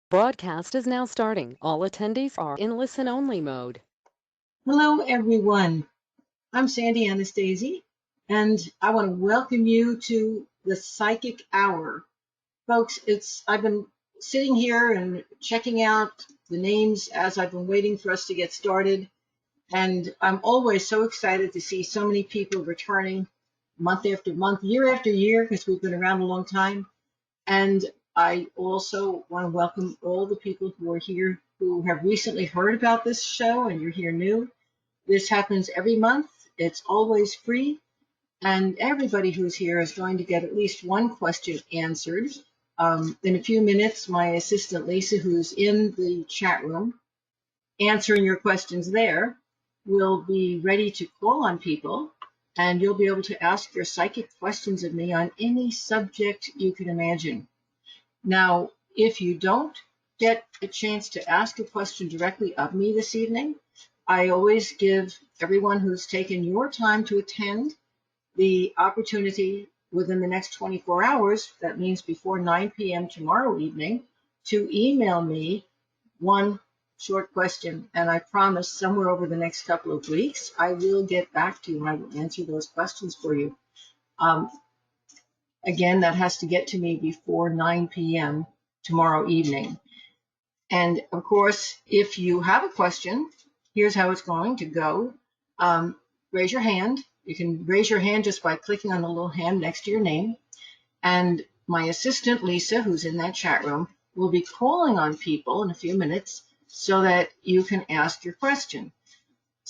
Broadcast is now starting. All attendees are in listen-only mode. Hello, everyone. I'm Sandy Anastasi, and I want to welcome you to the Psychic Hour. Folks, I've been sitting here and checking out the names as I've been waiting for us to get started, and I'm always so excited to see so many people returning month after month, year after year, because we've been around a long time. And I also want to welcome all the people who are here who have recently heard about this show and you're here new. This happens every month. It's always free. And everybody who's here is going to get at least one question answered. In a few minutes, my assistant Lisa, who's in the chat room, answering your questions there, will be ready to call on people. And you'll be able to ask your psychic questions of me on any subject you can imagine. Now, if you don't get a chance to ask a question directly of me this evening, I always give everyone who's taken your time to attend the opportunity within the next 24 hours, that means before 9 p.m. tomorrow evening, to email me one short question. And I promise somewhere over the next couple of weeks, I will get back to you and I will answer those questions for you. Again, that has to get to me before 9 p.m. tomorrow evening. And of course, if you have a question, here's how it's going to go. Raise your hand. You can raise your hand just by clicking on the little hand next to your name. And my assistant, Lisa, who's in that chat room, will be calling on people in a few minutes so that you can ask your question.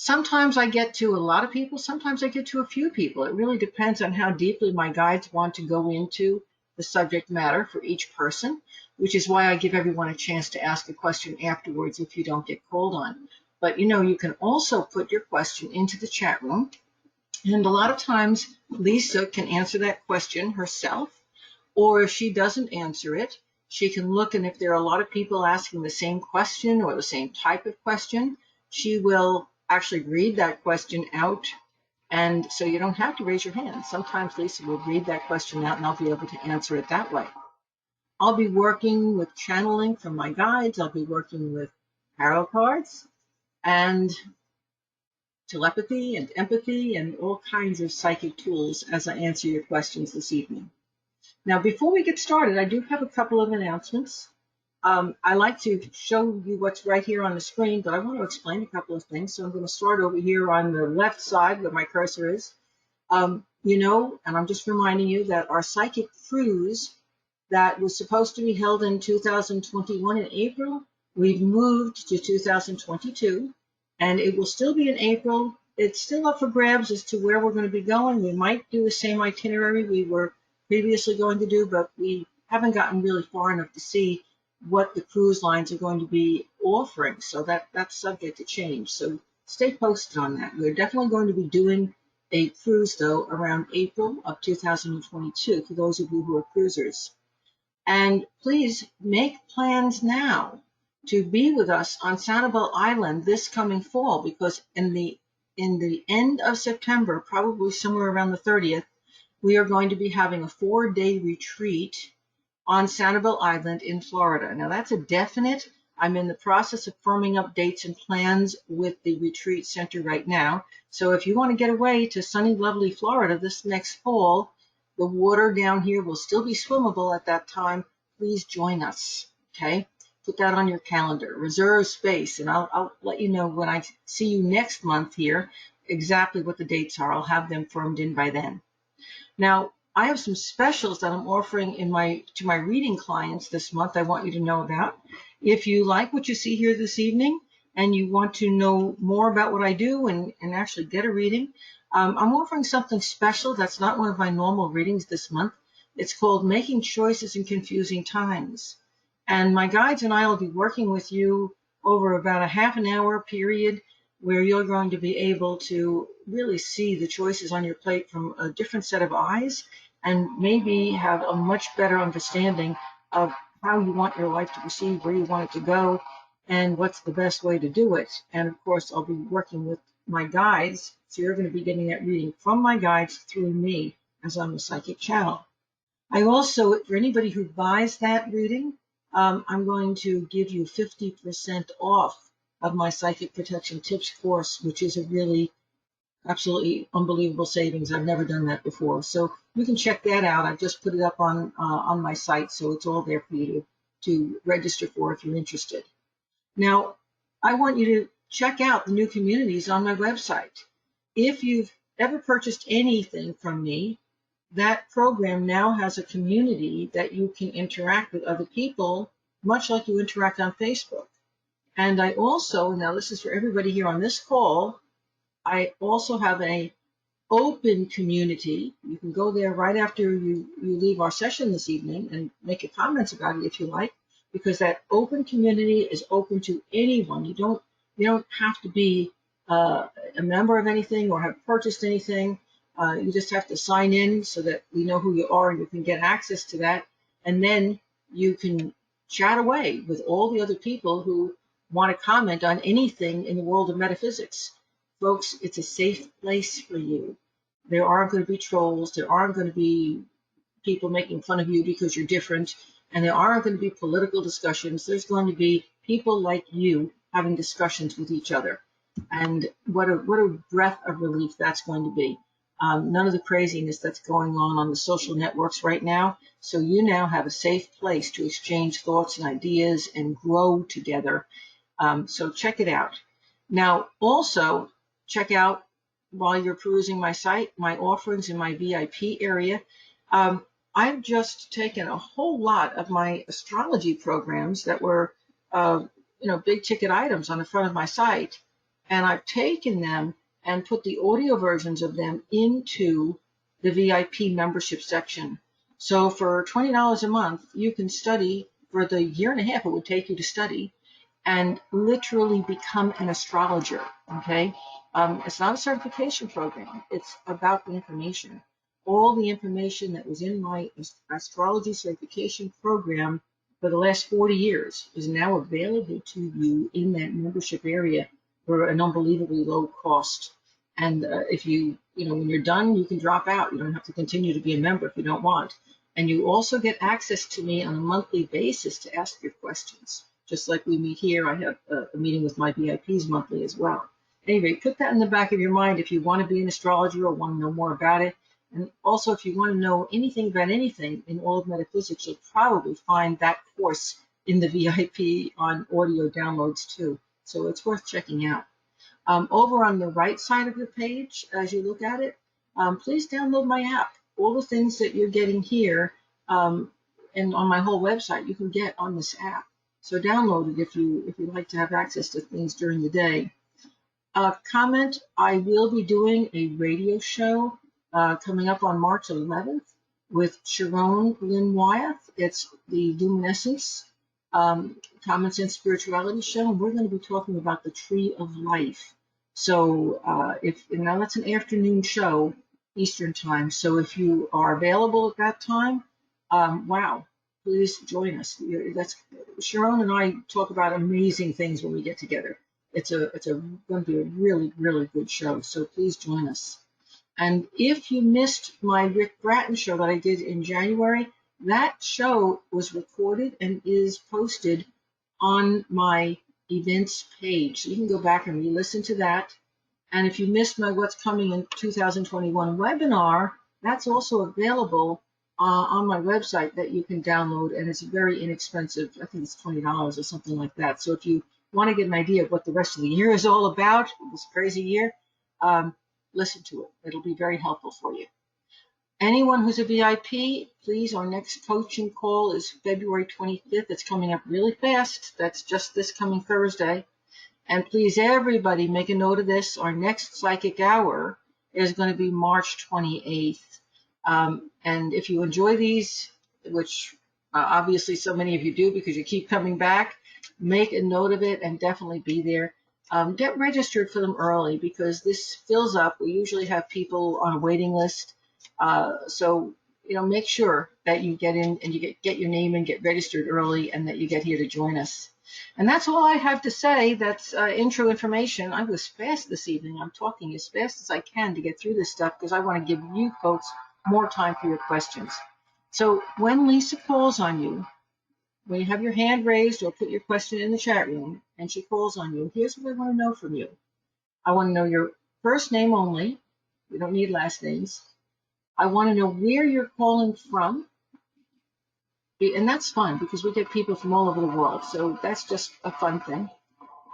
Sometimes I get to a lot of people, sometimes I get to a few people. It really depends on how deeply my guides want to go into the subject matter for each person, which is why I give everyone a chance to ask a question afterwards if you don't get called on. But you can also put your question into the chat room, and a lot of times Lisa can answer that question herself, or if she doesn't answer it, she can look, and if there are a lot of people asking the same question or the same type of question, she will actually read that question out, and so you don't have to raise your hand. Sometimes Lisa will read that question out and I'll be able to answer it that way. I'll be working with channeling from my guides. I'll be working with tarot cards and telepathy and empathy and all kinds of psychic tools as I answer your questions this evening. Now, before we get started, I do have a couple of announcements. I like to show you what's right here on the screen, but I want to explain a couple of things. So I'm going to start over here on the left side where my cursor is. And I'm just reminding you that our psychic cruise that was supposed to be held in 2021 in April, we've moved to 2022, and it will still be in April. It's still up for grabs as to where we're going to be going. We might do the same itinerary we were previously going to do, but we haven't gotten really far enough to see what the cruise lines are going to be offering, so that's subject to change. So stay posted on that. We're definitely going to be doing a cruise, though, around April of 2022 for those of you who are cruisers. And please make plans now to be with us on Sanibel Island this coming fall, because in the end of September, probably somewhere around the 30th, we are going to be having a 4-day retreat on Sanibel Island in Florida. Now that's a definite. I'm in the process of firming up dates and plans with the retreat center right now. So if you want to get away to sunny, lovely Florida this next fall, the water down here will still be swimmable at that time. Please join us, okay? Put that on your calendar. Reserve space, and I'll let you know when I see you next month here exactly what the dates are. I'll have them firmed in by then. Now, I have some specials that I'm offering to my reading clients this month I want you to know about. If you like what you see here this evening and you want to know more about what I do and actually get a reading, I'm offering something special that's not one of my normal readings this month. It's called Making Choices in Confusing Times. And my guides and I will be working with you over about a half an hour period where you're going to be able to really see the choices on your plate from a different set of eyes and maybe have a much better understanding of how you want your life to proceed, where you want it to go, and what's the best way to do it. And of course, I'll be working with my guides, so you're going to be getting that reading from my guides through me as I'm a psychic channel. I also, for anybody who buys that reading, I'm going to give you 50% off of my Psychic Protection Tips course, which is a really absolutely unbelievable savings. I've never done that before. So you can check that out. I've just put it up on my site, so it's all there for you to register for if you're interested. Now, I want you to check out the new communities on my website. If you've ever purchased anything from me, that program now has a community that you can interact with other people, much like you interact on Facebook. And I also, now this is for everybody here on this call, I also have a open community. You can go there right after you leave our session this evening and make your comments about it if you like, because that open community is open to anyone. You don't have to be a member of anything or have purchased anything. You just have to sign in so that we know who you are and you can get access to that. And then you can chat away with all the other people who want to comment on anything in the world of metaphysics. Folks, it's a safe place for you. There aren't going to be trolls. There aren't going to be people making fun of you because you're different. And there aren't going to be political discussions. There's going to be people like you having discussions with each other. And what a breath of relief that's going to be. None of the craziness that's going on the social networks right now. So you now have a safe place to exchange thoughts and ideas and grow together. So check it out. Now, also check out, while you're perusing my site, my offerings in my VIP area. I've just taken a whole lot of my astrology programs that were, big ticket items on the front of my site, and I've taken them and put the audio versions of them into the VIP membership section. So for $20 a month, you can study for the year and a half it would take you to study and literally become an astrologer, okay? It's not a certification program. It's about the information. All the information that was in my astrology certification program for the last 40 years is now available to you in that membership area for an unbelievably low cost. And if when you're done, you can drop out. You don't have to continue to be a member if you don't want. And you also get access to me on a monthly basis to ask your questions. Just like we meet here, I have a meeting with my VIPs monthly as well. Anyway, put that in the back of your mind if you want to be an astrologer or want to know more about it. And also, if you want to know anything about anything in all of metaphysics, you'll probably find that course in the VIP on audio downloads too. So it's worth checking out. Over on the right side of the page, as you look at it, please download my app. All the things that you're getting here and on my whole website, you can get on this app. So download it if you'd like to have access to things during the day. Comment, I will be doing a radio show coming up on March 11th with Sharon Lynn Wyeth. It's the Luminescence Common Sense Spirituality Show, and we're going to be talking about the Tree of Life. So now that's an afternoon show, Eastern time. So if you are available at that time, wow, please join us. Sharon and I talk about amazing things when we get together. It's going to be a really, really good show. So please join us. And if you missed my Rick Bratton show that I did in January, that show was recorded and is posted on my events page. So you can go back and re-listen to that. And if you missed my What's Coming in 2021 webinar, that's also available on my website that you can download, and it's very inexpensive. I think it's $20 or something like that. So if you want to get an idea of what the rest of the year is all about, this crazy year, listen to it. It'll be very helpful for you. Anyone who's a VIP, please, our next coaching call is February 25th. It's coming up really fast. That's just this coming Thursday. And please, everybody, make a note of this. Our next psychic hour is going to be March 28th. And if you enjoy these, which obviously so many of you do because you keep coming back, make a note of it and definitely be there. Get registered for them early because this fills up. We usually have people on a waiting list. So make sure that you get in and you get your name and get registered early and that you get here to join us. And that's all I have to say. That's intro information. I was fast this evening. I'm talking as fast as I can to get through this stuff because I want to give you folks more time for your questions. So when Lisa calls on you, when you have your hand raised or put your question in the chat room and she calls on you, here's what I want to know from you. I want to know your first name only. We don't need last names. I want to know where you're calling from. And that's fun because we get people from all over the world. So that's just a fun thing.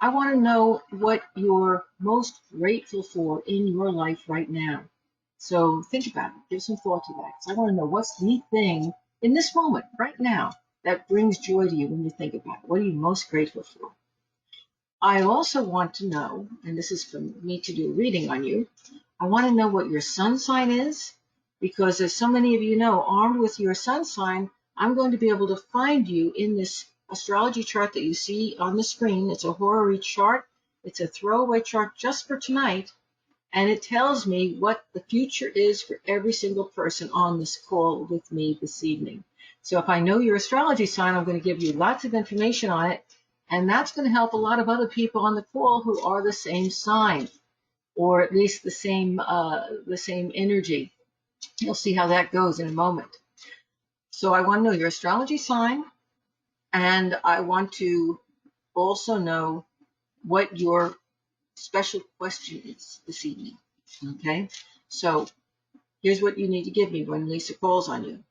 I want to know what you're most grateful for in your life right now. So think about it. Give some thought to that. 'Cause I want to know what's the thing in this moment, right now, that brings joy to you when you think about it. What are you most grateful for? I also want to know, and this is for me to do a reading on you, I want to know what your sun sign is, because as so many of you know, armed with your sun sign, I'm going to be able to find you in this astrology chart that you see on the screen. It's a horary chart. It's a throwaway chart just for tonight, and it tells me what the future is for every single person on this call with me this evening. So if I know your astrology sign, I'm going to give you lots of information on it, and that's going to help a lot of other people on the call who are the same sign, or at least the same energy. You'll see how that goes in a moment. So I want to know your astrology sign, and I want to also know what your special question is this evening. Okay? So here's what you need to give me when Lisa calls on you.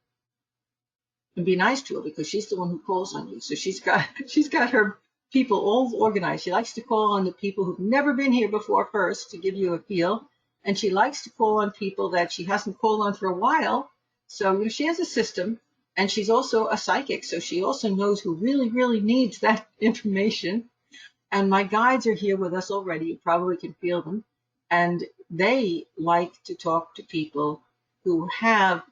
And be nice to her because she's the one who calls on you. So she's got her people all organized. She likes to call on the people who've never been here before first to give you a feel. And she likes to call on people that she hasn't called on for a while. So she has a system, and she's also a psychic. So she also knows who really, really needs that information. And my guides are here with us already. You probably can feel them. And they like to talk to people who have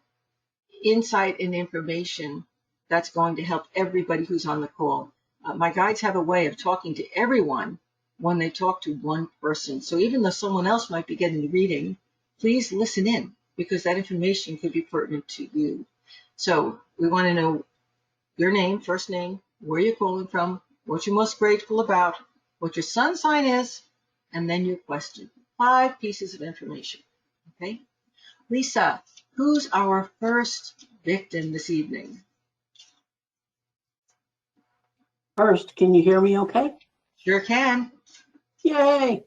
insight and information that's going to help everybody who's on the call. My guides have a way of talking to everyone when they talk to one person. So even though someone else might be getting the reading, please listen in because that information could be pertinent to you. So we want to know your name, first name, where you're calling from, what you're most grateful about, what your sun sign is, and then your question. 5 pieces of information. Okay? Lisa, who's our first victim this evening? First, can you hear me okay? Sure can. Yay!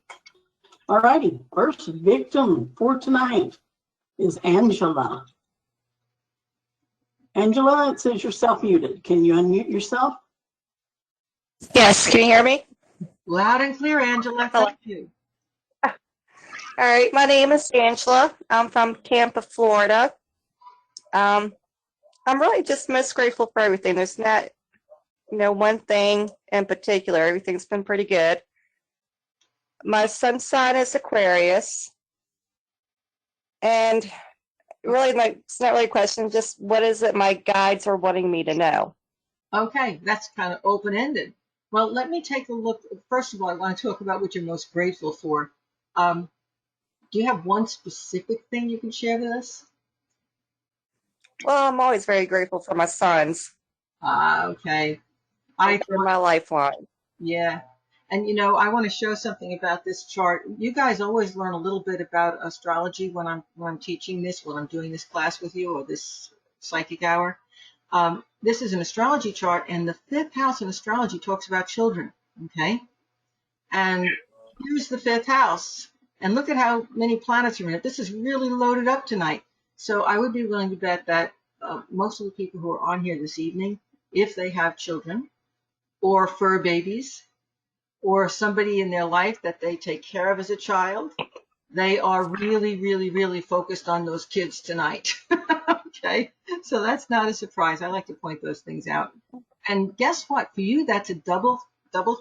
All righty. First victim for tonight is Angela. Angela, it says you're self-muted. Can you unmute yourself? Yes, can you hear me? Loud and clear, Angela. Hello. Thank you. All right, my name is Angela. I'm from Tampa, Florida. I'm really just most grateful for everything. There's not, one thing in particular. Everything's been pretty good. My sun sign is Aquarius, and really, it's not really a question. Just what is it my guides are wanting me to know? Okay, that's kind of open-ended. Well, let me take a look. First of all, I want to talk about what you're most grateful for. Do you have one specific thing you can share with us? Well, I'm always very grateful for my sons. Okay. They're my lifeline. Yeah. And I want to show something about this chart. You guys always learn a little bit about astrology when I'm teaching this, when I'm doing this class with you or this psychic hour. This is an astrology chart, and the 5th house in astrology talks about children. Okay. And here's the 5th house. And look at how many planets are in it. This is really loaded up tonight. So I would be willing to bet that most of the people who are on here this evening, if they have children or fur babies, or somebody in their life that they take care of as a child, they are really, really, really focused on those kids tonight. Okay, so that's not a surprise. I like to point those things out. And guess what? For you, that's a double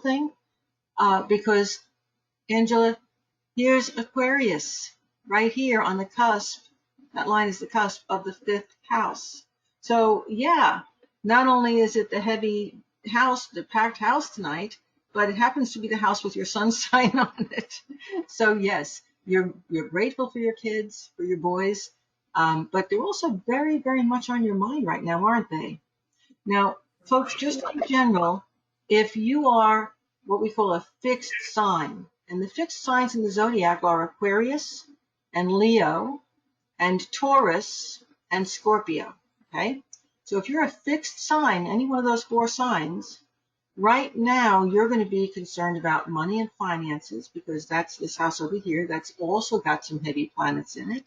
thing, because Angela, here's Aquarius right here on the cusp. That line is the cusp of the 5th house. So yeah, not only is it the heavy house, the packed house tonight, but it happens to be the house with your sun sign on it. So yes, you're grateful for your kids, for your boys, but they're also very, very much on your mind right now, aren't they? Now, folks, just in general, if you are what we call a fixed sign, and the fixed signs in the zodiac are Aquarius and Leo and Taurus and Scorpio, okay? So if you're a fixed sign, any one of those 4 signs, right now you're going to be concerned about money and finances, because that's this house over here that's also got some heavy planets in it.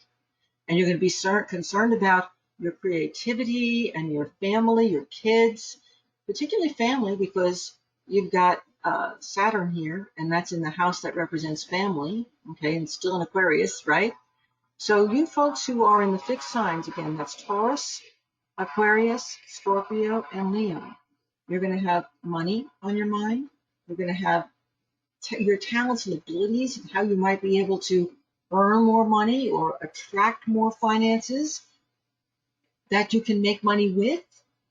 And you're going to be concerned about your creativity and your family, your kids, particularly family, because you've got Saturn here, and that's in the house that represents family, okay, and still in Aquarius, right? So you folks who are in the fixed signs, again, that's Taurus, Aquarius, Scorpio, and Leo. You're going to have money on your mind. You're going to have your talents and abilities, and how you might be able to earn more money or attract more finances that you can make money with.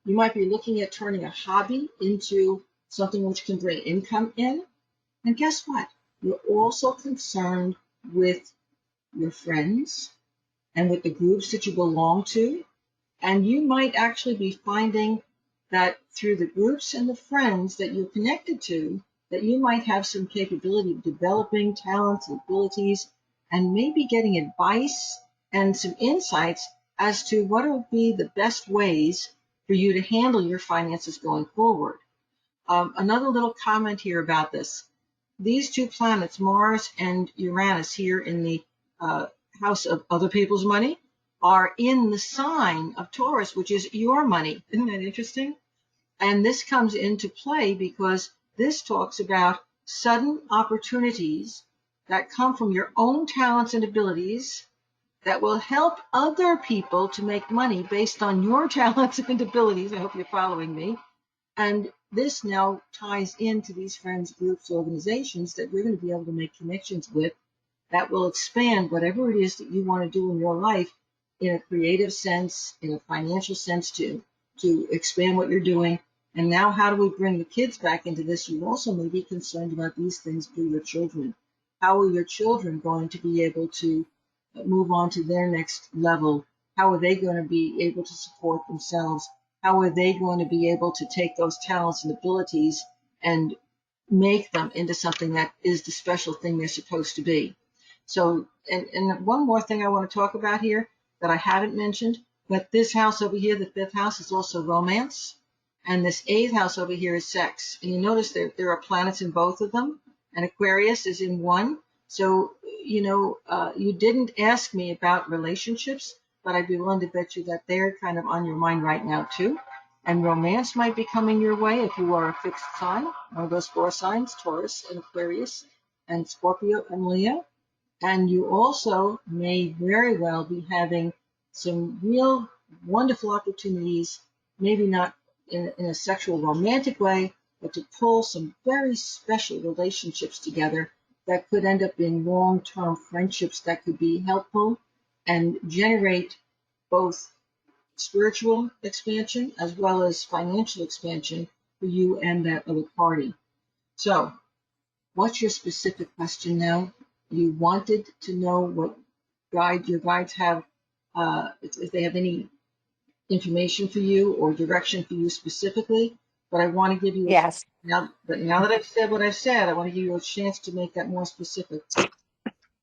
You might be looking at turning a hobby into something which can bring income in. And guess what? You're also concerned with your friends and with the groups that you belong to. And you might actually be finding that through the groups and the friends that you're connected to, that you might have some capability of developing talents and abilities, and maybe getting advice and some insights as to what will be the best ways for you to handle your finances going forward. Another little comment here about this. These 2 planets, Mars and Uranus, here in the house of other people's money, are in the sign of Taurus, which is your money. Isn't that interesting? And this comes into play because this talks about sudden opportunities that come from your own talents and abilities that will help other people to make money based on your talents and abilities. I hope you're following me. And this now ties into these friends, groups, organizations that we're going to be able to make connections with that will expand whatever it is that you want to do in your life in a creative sense, in a financial sense, to expand what you're doing. And now, how do we bring the kids back into this? You also may be concerned about these things for your children. How are your children going to be able to move on to their next level? How are they going to be able to support themselves? How are they going to be able to take those talents and abilities and make them into something that is the special thing they're supposed to be? So, and one more thing I want to talk about here that I haven't mentioned, but this house over here, the 5th house, is also romance. And this 8th house over here is sex. And you notice there are planets in both of them, and Aquarius is in one. So, you didn't ask me about relationships, but I'd be willing to bet you that they're kind of on your mind right now too. And romance might be coming your way if you are a fixed sign, one of those 4 signs, Taurus and Aquarius and Scorpio and Leo. And you also may very well be having some real wonderful opportunities, maybe not in a sexual romantic way, but to pull some very special relationships together that could end up being long-term friendships that could be helpful and generate both spiritual expansion as well as financial expansion for you and that other party. So, what's your specific question now? You wanted to know what your guides have, if they have any information for you or direction for you specifically. But I want to give you Yes. now that I've said what I've said, I want to give you a chance to make that more specific.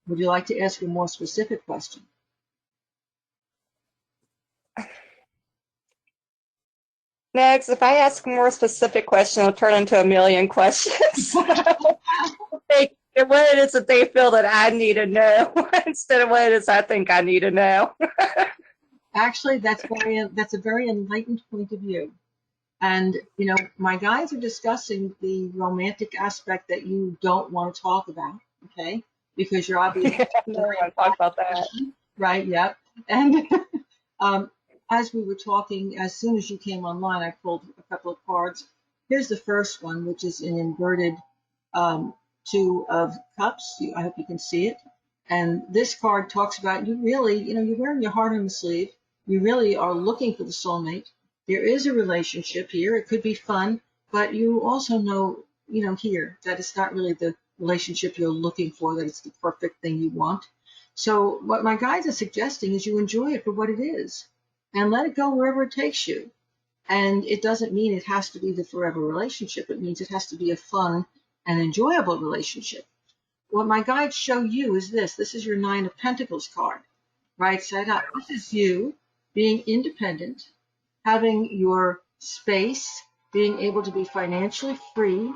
Would you like to ask a more specific question? Next, if I ask a more specific question, it'll turn into a million questions. What it is that they feel that I need to know instead of what it is I think I need to know. Actually, that's a very enlightened point of view. And, my guides are discussing the romantic aspect that you don't want to talk about, okay? Because you're obviously No, I want to talk about that. right, yep. And as we were talking, as soon as you came online, I pulled a couple of cards. Here's the first one, which is an inverted 2 of cups. I hope you can see it. And this card talks about you really, you're wearing your heart on the sleeve. You really are looking for the soulmate. There is a relationship here. It could be fun, but you also know, here that it's not really the relationship you're looking for, that it's the perfect thing you want. So what my guides are suggesting is you enjoy it for what it is and let it go wherever it takes you. And it doesn't mean it has to be the forever relationship. It means it has to be a fun and enjoyable relationship. What my guides show you is this. This is your 9 of Pentacles card, right side up. This is you being independent, having your space, being able to be financially free,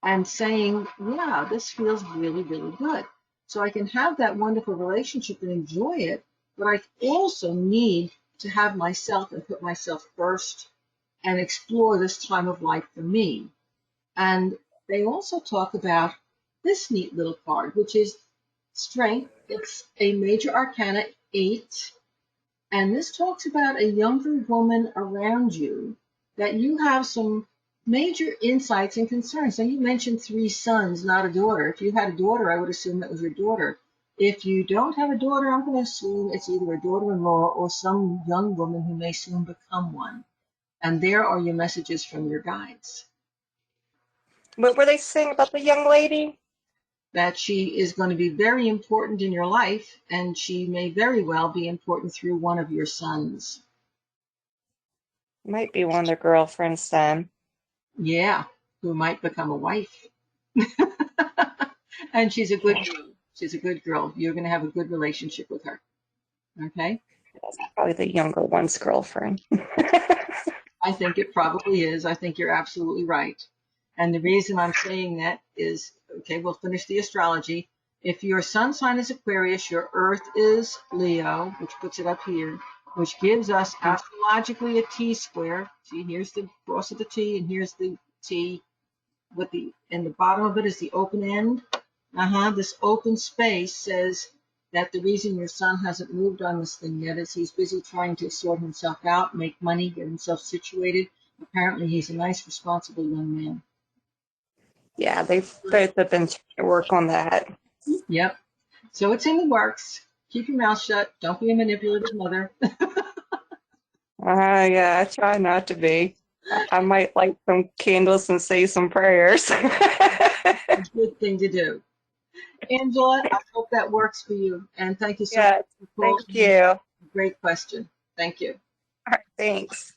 and saying, yeah, this feels really, really good. So I can have that wonderful relationship and enjoy it, but I also need to have myself and put myself first and explore this time of life for me. And they also talk about this neat little card, which is Strength. It's a major arcana 8. And this talks about a younger woman around you that you have some major insights and concerns. And you mentioned 3 sons, not a daughter. If you had a daughter, I would assume that was your daughter. If you don't have a daughter, I'm going to assume it's either a daughter-in-law or some young woman who may soon become one. And there are your messages from your guides. What were they saying about the young lady? That she is going to be very important in your life, and she may very well be important through one of your sons. Might be one of their girlfriends then. Yeah, who might become a wife. And she's a good girl. She's a good girl. You're going to have a good relationship with her. Okay? That's probably the younger one's girlfriend. I think it probably is. I think you're absolutely right. And the reason I'm saying that is, okay, we'll finish the astrology. If your sun sign is Aquarius, your earth is Leo, which puts it up here, which gives us astrologically a T square. See, here's the cross of the T, and here's the T with and the bottom of it is the open end. This open space says that the reason your son hasn't moved on this thing yet is he's busy trying to sort himself out, make money, get himself situated. Apparently, he's a nice, responsible young man. Yeah, they've both have been trying to work on that. Yep. So it's in the works. Keep your mouth shut. Don't be a manipulative mother. Yeah, I try not to be. I might light some candles and say some prayers. A good thing to do. Angela, I hope that works for you. And thank you so much Yeah, for thank calling in. you. All Great question. Thank you. right, thanks.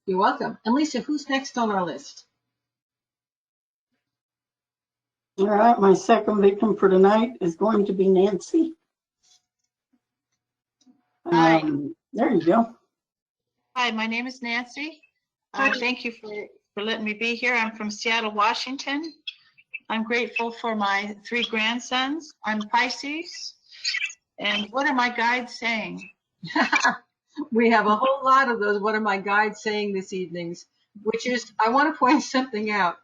You're welcome. And Lisa, who's next on our list? All right, my second victim for tonight is going to be Nancy. Hi. There you go. Hi, my name is Nancy. Thank you for letting me be here. I'm from Seattle, Washington. I'm grateful for my 3 grandsons. I'm Pisces. And what are my guides saying? We have a whole lot of those. What are my guides saying this evening? Which is, I want to point something out.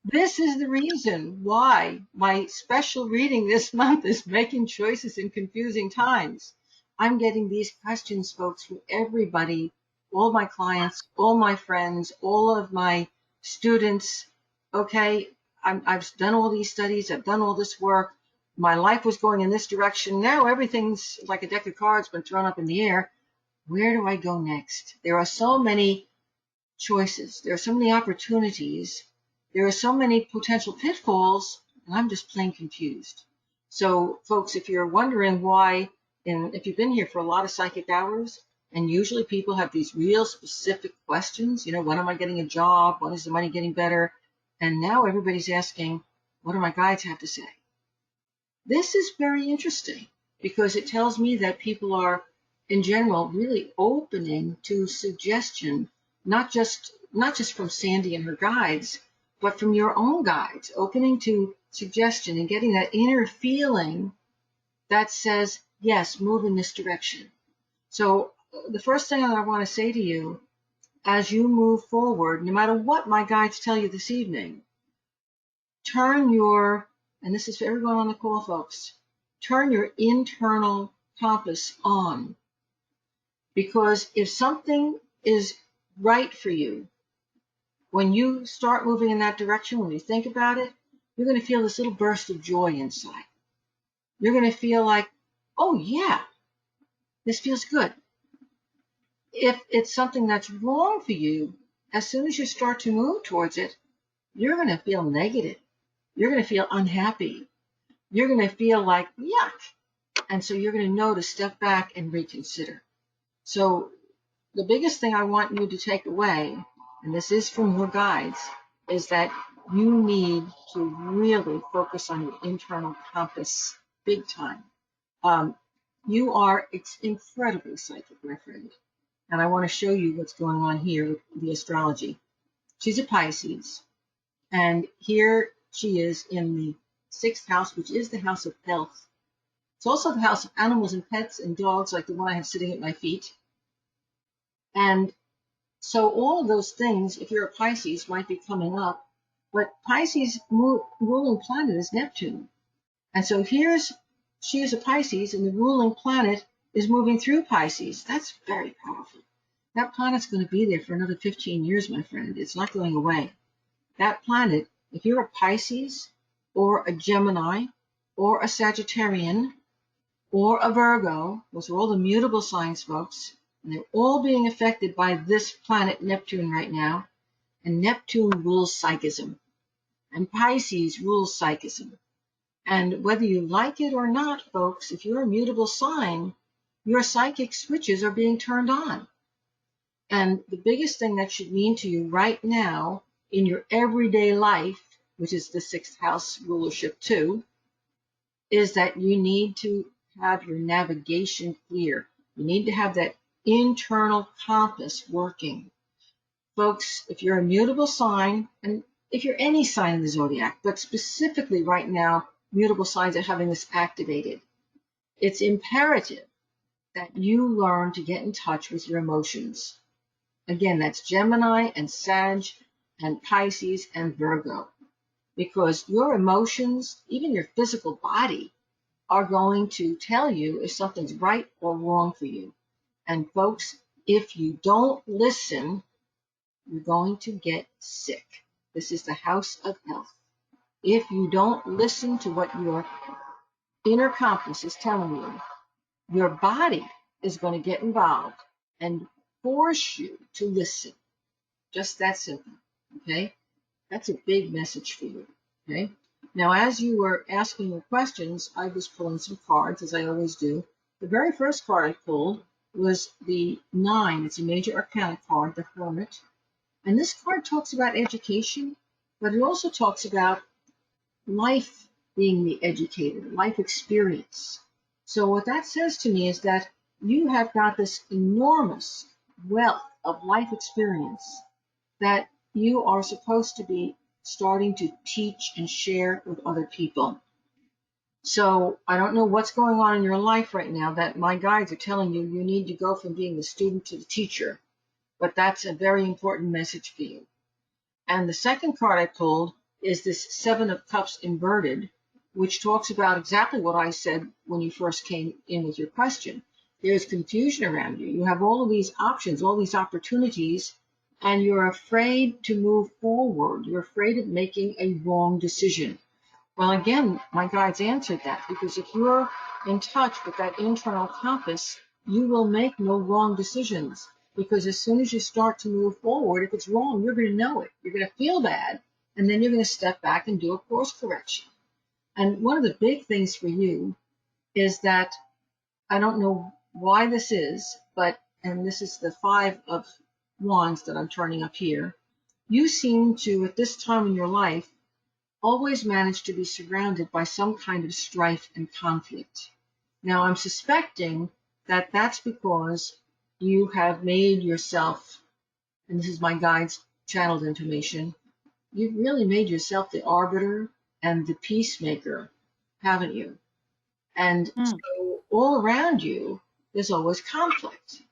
This is the reason why my special reading this month is making choices in confusing times. I'm getting these questions, folks, from everybody, all my clients, all my friends, all of my students. Okay, I've done all these studies. I've done all this work. My life was going in this direction. Now everything's like a deck of cards been thrown up in the air. Where do I go next? There are so many choices. There are so many opportunities. There are so many potential pitfalls, and I'm just plain confused. So, folks, if you're wondering why, and if you've been here for a lot of psychic hours, and usually people have these real specific questions, when am I getting a job? When is the money getting better? And now everybody's asking, what do my guides have to say? This is very interesting because it tells me that people are, in general, really opening to suggestion, not just from Sandy and her guides, but from your own guides, opening to suggestion and getting that inner feeling that says, yes, move in this direction. So the first thing that I want to say to you, as you move forward, no matter what my guides tell you this evening, and this is for everyone on the call, folks, turn your internal compass on. Because if something is right for you, when you start moving in that direction, when you think about it, you're going to feel this little burst of joy inside. You're going to feel like, oh yeah, this feels good. If it's something that's wrong for you, as soon as you start to move towards it, you're going to feel negative. You're going to feel unhappy. You're going to feel like, yuck. And so you're going to know to step back and reconsider. So the biggest thing I want you to take away, and this is from your guides, is that you need to really focus on your internal compass big time. You are incredibly psychic, my friend. And I want to show you what's going on here with the astrology. She's a Pisces, and here she is in the 6th house, which is the house of health. It's also the house of animals and pets and dogs, like the one I have sitting at my feet. And so all of those things, if you're a Pisces, might be coming up. But Pisces' ruling planet is Neptune. And so she is a Pisces, and the ruling planet is moving through Pisces. That's very powerful. That planet's going to be there for another 15 years, my friend. It's not going away. That planet, if you're a Pisces or a Gemini or a Sagittarian or a Virgo, those are all the mutable signs, folks, and they're all being affected by this planet Neptune right now. And Neptune rules psychism, and Pisces rules psychism. And whether you like it or not, folks, if you're a mutable sign, your psychic switches are being turned on. And the biggest thing that should mean to you right now in your everyday life, which is the 6th house rulership too, is that you need to have your navigation clear. You need to have that internal compass working. Folks, if you're a mutable sign, and if you're any sign in the zodiac, but specifically right now, mutable signs are having this activated, it's imperative that you learn to get in touch with your emotions. Again, that's Gemini and Sag and Pisces and Virgo, because your emotions, even your physical body, are going to tell you if something's right or wrong for you. And folks, if you don't listen, you're going to get sick. This is the house of health. If you don't listen to what your inner compass is telling you, your body is going to get involved and force you to listen. Just that simple. Okay? That's a big message for you. Okay? Now, as you were asking your questions, I was pulling some cards, as I always do. The very first card I pulled was the 9. It's a major arcana card, the Hermit. And this card talks about education, but it also talks about life being the educator, life experience. So what that says to me is that you have got this enormous wealth of life experience that you are supposed to be starting to teach and share with other people. So I don't know what's going on in your life right now that my guides are telling you you need to go from being the student to the teacher, but that's a very important message for you. And the second card I pulled is this 7 of Cups inverted, which talks about exactly what I said when you first came in with your question. There's confusion around you. You have all of these options, all these opportunities, and you're afraid to move forward. You're afraid of making a wrong decision. Well, again, my guides answered that, because if you're in touch with that internal compass, you will make no wrong decisions. Because as soon as you start to move forward, if it's wrong, you're going to know it. You're going to feel bad, and then you're going to step back and do a course correction. And one of the big things for you is that, I don't know why this is, but, and this is the 5 of Wands that I'm turning up here, you seem to, at this time in your life, always manage to be surrounded by some kind of strife and conflict. Now, I'm suspecting that that's because you have made yourself, and this is my guide's channeled information, you've really made yourself the arbiter and the peacemaker, haven't you? And so all around you, there's always conflict.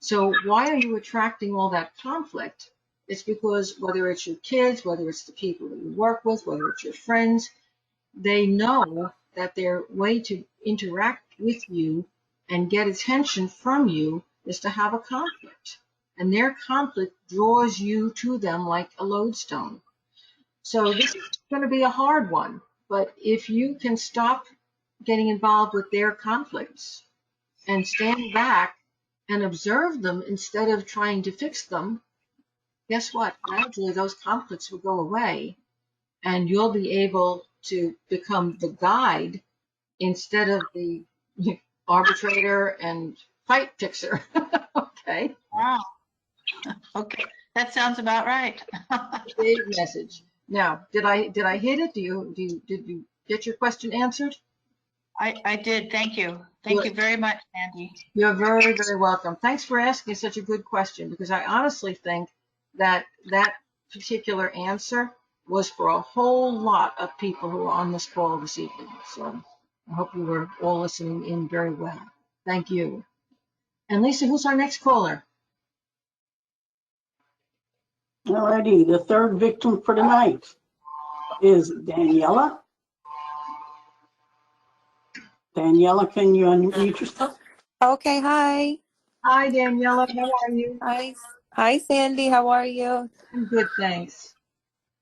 So why are you attracting all that conflict? It's because whether it's your kids, whether it's the people that you work with, whether it's your friends, they know that their way to interact with you and get attention from you is to have a conflict. And their conflict draws you to them like a lodestone. So this is going to be a hard one. But if you can stop getting involved with their conflicts and stand back and observe them instead of trying to fix them, guess what? Gradually those conflicts will go away, and you'll be able to become the guide instead of the arbitrator and fight fixer. Okay? Wow. Okay, that sounds about right. Big message. Now, did I hit it? Did you get your question answered? I did. Thank you. Thank you very much, Sandy. You're very, very welcome. Thanks for asking such a good question, because I honestly think that that particular answer was for a whole lot of people who are on this call this evening. So I hope you were all listening in very well. Thank you. And Lisa, who's our next caller? Alrighty, the third victim for tonight is Daniela. Daniela, can you unmute yourself? Okay, hi. Hi, Daniela. How are you? Hi, Sandy. How are you? I'm good, thanks.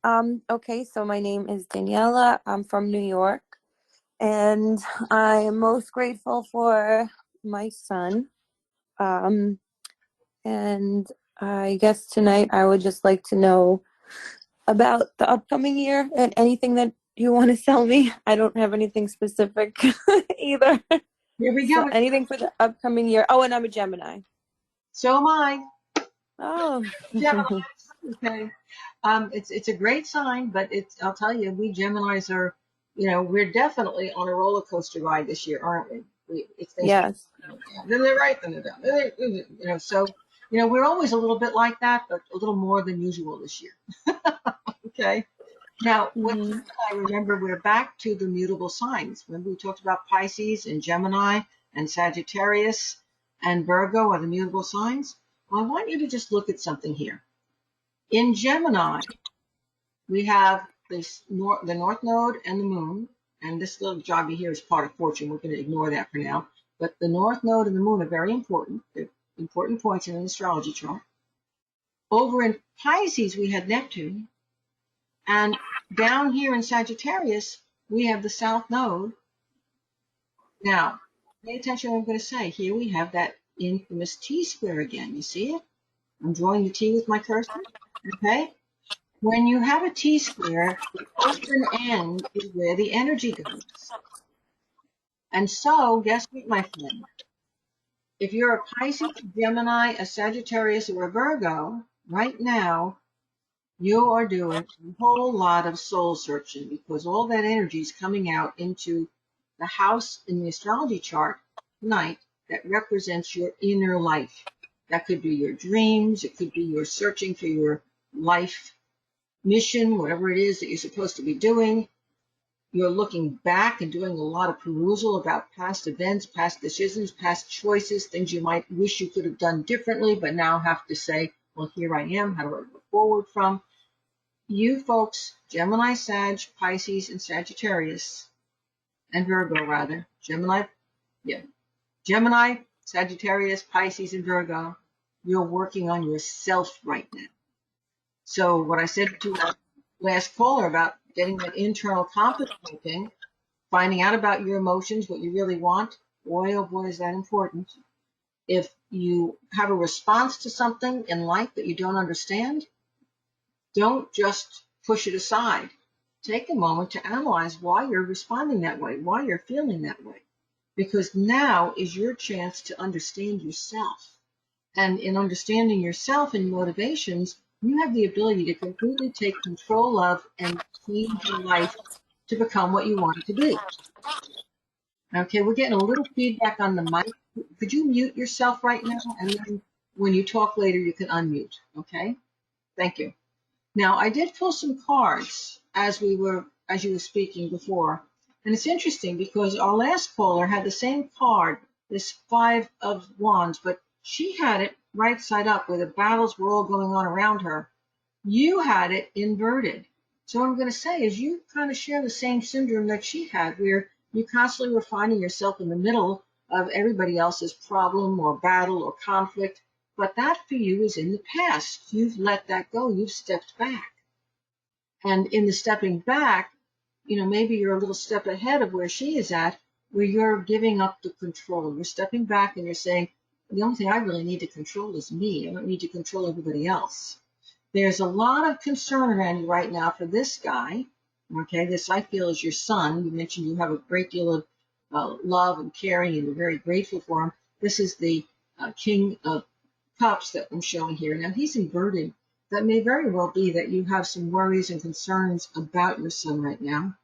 Okay, so my name is Daniela. I'm from New York, and I am most grateful for my son. And I guess tonight I would just like to know about the upcoming year and anything that you want to tell me. I don't have anything specific either. Here we So go. anything for the upcoming year. Oh, and I'm a Gemini. So am I. Oh. Gemini. Okay. It's a great sign, but I'll tell you, we Geminis are, we're definitely on a roller coaster ride this year, aren't we? It's things Yes. then they're right, then they're down. So we're always a little bit like that, but a little more than usual this year. Okay. Now, with Mm-hmm. Gemini, remember we're back to the mutable signs. Remember we talked about Pisces and Gemini and Sagittarius and Virgo are the mutable signs. Well, I want you to just look at something here. In Gemini, we have the North Node and the Moon, and this little jobby here is part of fortune. We're going to ignore that for now. But the North Node and the Moon are very important. They're important points in an astrology chart. Over in Pisces, we had Neptune, and down here in Sagittarius, we have the South Node. Now, pay attention to what I'm going to say. Here we have that infamous T-square again. You see it? I'm drawing the T with my cursor. Okay? When you have a T-square, the open end is where the energy goes. And so, guess what, my friend? If you're a Pisces, Gemini, a Sagittarius, or a Virgo, right now, you are doing a whole lot of soul searching because all that energy is coming out into the house in the astrology chart tonight that represents your inner life. That could be your dreams. It could be your searching for your life mission, whatever it is that you're supposed to be doing. You're looking back and doing a lot of perusal about past events, past decisions, past choices, things you might wish you could have done differently, but now have to say, well, here I am. How do I go forward from? You folks, Gemini, Sag, Pisces, and Sagittarius, and Virgo rather, Gemini, Sagittarius, Pisces, and Virgo, you're working on yourself right now. So what I said to our last caller about getting that internal compass working, finding out about your emotions, what you really want, boy, oh boy, is that important. If you have a response to something in life that you don't understand, don't just push it aside. Take a moment to analyze why you're responding that way, why you're feeling that way. Because now is your chance to understand yourself. And in understanding yourself and motivations, you have the ability to completely take control of and change your life to become what you want it to be. Okay, we're getting a little feedback on the mic. Could you mute yourself right now? And then when you talk later, you can unmute. Okay? Thank you. Now, I did pull some cards as you were speaking before. And it's interesting because our last caller had the same card, this Five of Wands, but she had it right side up where the battles were all going on around her. You had it inverted. So what I'm going to say is you kind of share the same syndrome that she had, where you constantly were finding yourself in the middle of everybody else's problem or battle or conflict. But that for you is in the past. You've let that go. You've stepped back. And in the stepping back, maybe you're a little step ahead of where she is at, where you're giving up the control. You're stepping back and you're saying, the only thing I really need to control is me. I don't need to control everybody else. There's a lot of concern around you right now for this guy. Okay, this I feel is your son. You mentioned you have a great deal of love and caring and you're very grateful for him. This is the King of Cups that I'm showing here. Now he's inverted. That may very well be that you have some worries and concerns about your son right now.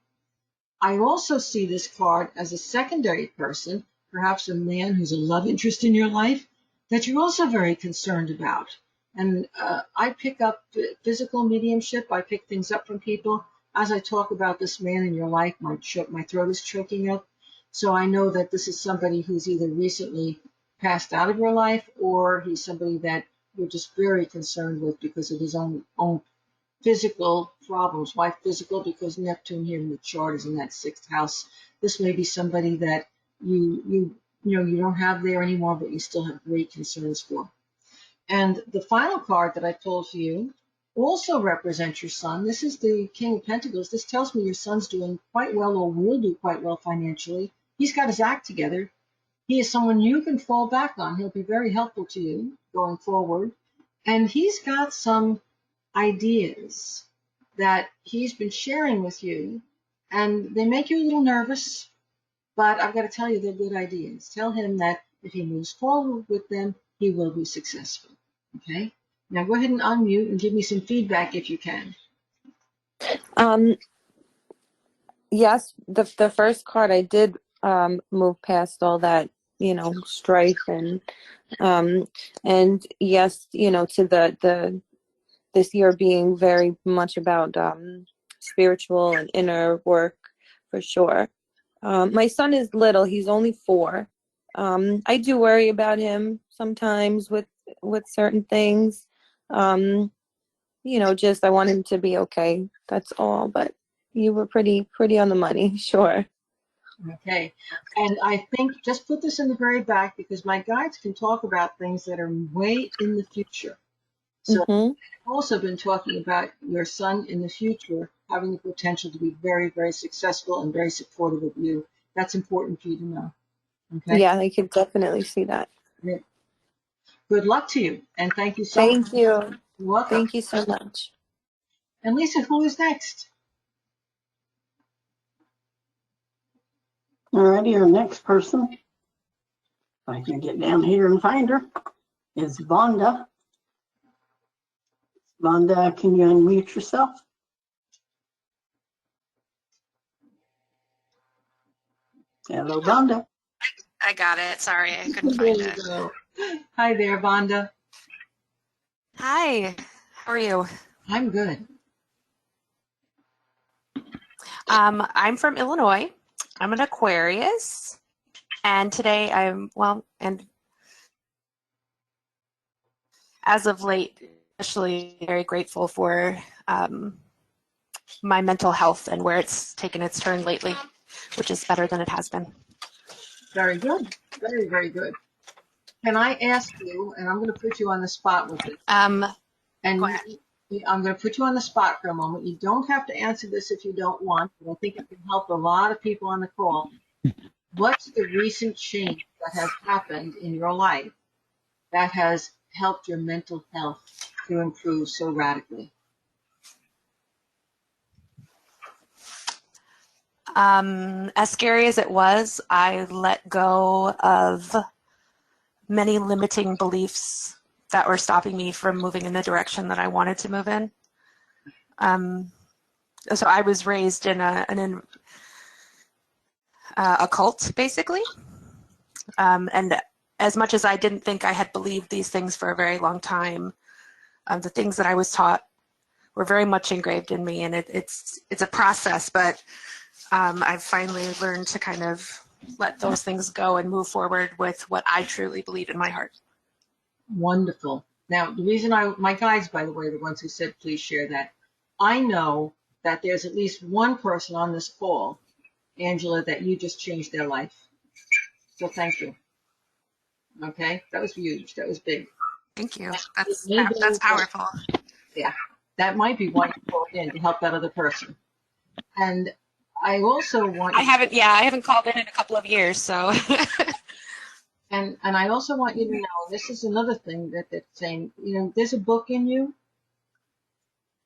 I also see this card as a secondary person, perhaps a man who's a love interest in your life that you're also very concerned about. And I pick up physical mediumship. I pick things up from people. As I talk about this man in your life, my throat is choking up. So I know that this is somebody who's either recently passed out of your life, or he's somebody that you're just very concerned with because of his own physical problems. Why physical? Because Neptune here in the chart is in that sixth house. This may be somebody that you don't have there anymore, but you still have great concerns for. And the final card that I pulled for you also represents your son. This is the King of Pentacles. This tells me your son's doing quite well, or will do quite well financially. He's got his act together. He is someone you can fall back on. He'll be very helpful to you going forward. And he's got some ideas that he's been sharing with you, and they make you a little nervous, but I've got to tell you, they're good ideas. Tell him that if he moves forward with them, he will be successful. Okay? Now go ahead and unmute and give me some feedback if you can. Yes, the first card I did move past all that, strife and yes, to the this year being very much about spiritual and inner work for sure. My son is little; he's only 4. I do worry about him sometimes with certain things. Just I want him to be okay. That's all. But you were pretty on the money, sure. Okay. And I think just put this in the very back, because my guides can talk about things that are way in the future. So Mm-hmm. I've also been talking about your son in the future having the potential to be very, very successful and very supportive of you. That's important for you to know. Okay? Yeah, I could definitely see that. Yeah. Good luck to you, and thank you so much. Thank you. You're welcome. Thank you so much. And Lisa, who is next? Alrighty, our next person, if I can get down here and find her, is Vonda. Vonda, can you unmute yourself? Hello, Vonda. I got it. Sorry, I couldn't There find you it. go. Hi there, Vonda. Hi, how are you? I'm good. I'm from Illinois. I'm an Aquarius, and today and as of late, especially very grateful for my mental health and where it's taken its turn lately, which is better than it has been. Very good. Very, very good. Can I ask you, and I'm going to put you on the spot with this, Go and ahead. I'm going to put you on the spot for a moment. You don't have to answer this if you don't want, but I think it can help a lot of people on the call. What's the recent change that has happened in your life that has helped your mental health to improve so radically? As scary as it was, I let go of many limiting beliefs that were stopping me from moving in the direction that I wanted to move in. So I was raised in a cult, basically. And as much as I didn't think I had believed these things for a very long time, the things that I was taught were very much engraved in me, and it's a process, but I've finally learned to kind of let those things go and move forward with what I truly believe in my heart. Wonderful. Now, the reason my guides, by the way, the ones who said please share that, I know that there's at least one person on this call, Angela, that you just changed their life. So thank you. Okay? That was huge. That was big. Thank you. Maybe That's powerful. Yeah, that might be why you called in, to help that other person. And I also want I haven't called in a couple of years, so. and I also want you to know, this is another thing that they're saying, there's a book in you.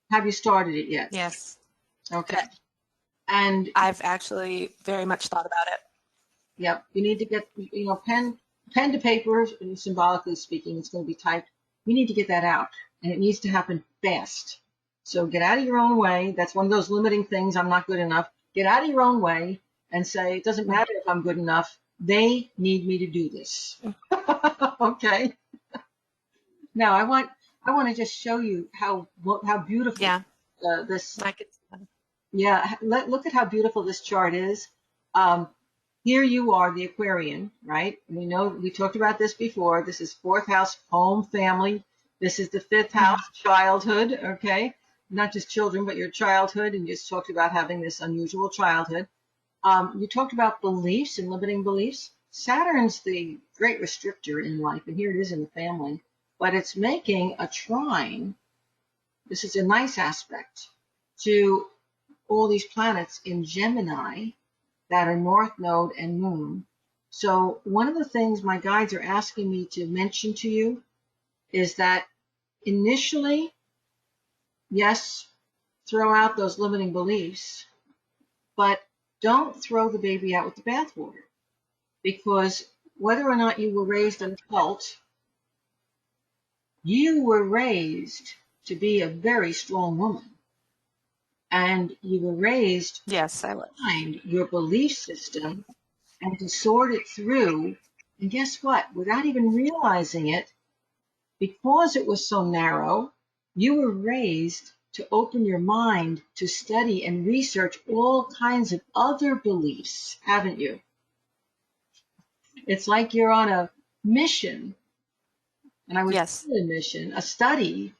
Have you started it yet? Yes. Okay. And I've actually very much thought about it. yep, you need to get, pen to paper, symbolically speaking, it's going to be typed. You need to get that out, and it needs to happen fast. So get out of your own way. That's one of those limiting things. I'm not good enough. get out of your own way and say, it doesn't matter if I'm good enough. They need me to do this. Okay. Now I want to just show you how beautiful Yeah, this. I could see that. Yeah, look at how beautiful this chart is. Um, Here you are, the Aquarian, right? We know we talked about this before. This is fourth house, home, family. This is the fifth house, childhood, okay? Not just children, but your childhood. And you just talked about having this unusual childhood. You talked about beliefs and limiting beliefs. Saturn's the great restrictor in life, and here it is in the family. But it's making a trine. This is a nice aspect to all these planets in Gemini that are North Node and Moon. So one of the things my guides are asking me to mention to you is that initially, yes, throw out those limiting beliefs, but don't throw the baby out with the bathwater. Because whether or not you were raised in a cult, you were raised to be a very strong woman. And you were raised Yes, I was. to find your belief system and to sort it through. And guess what? Without even realizing it, because it was so narrow, you were raised to open your mind to study and research all kinds of other beliefs, haven't you? It's like you're on a mission, and I would Yes. call it a mission, a study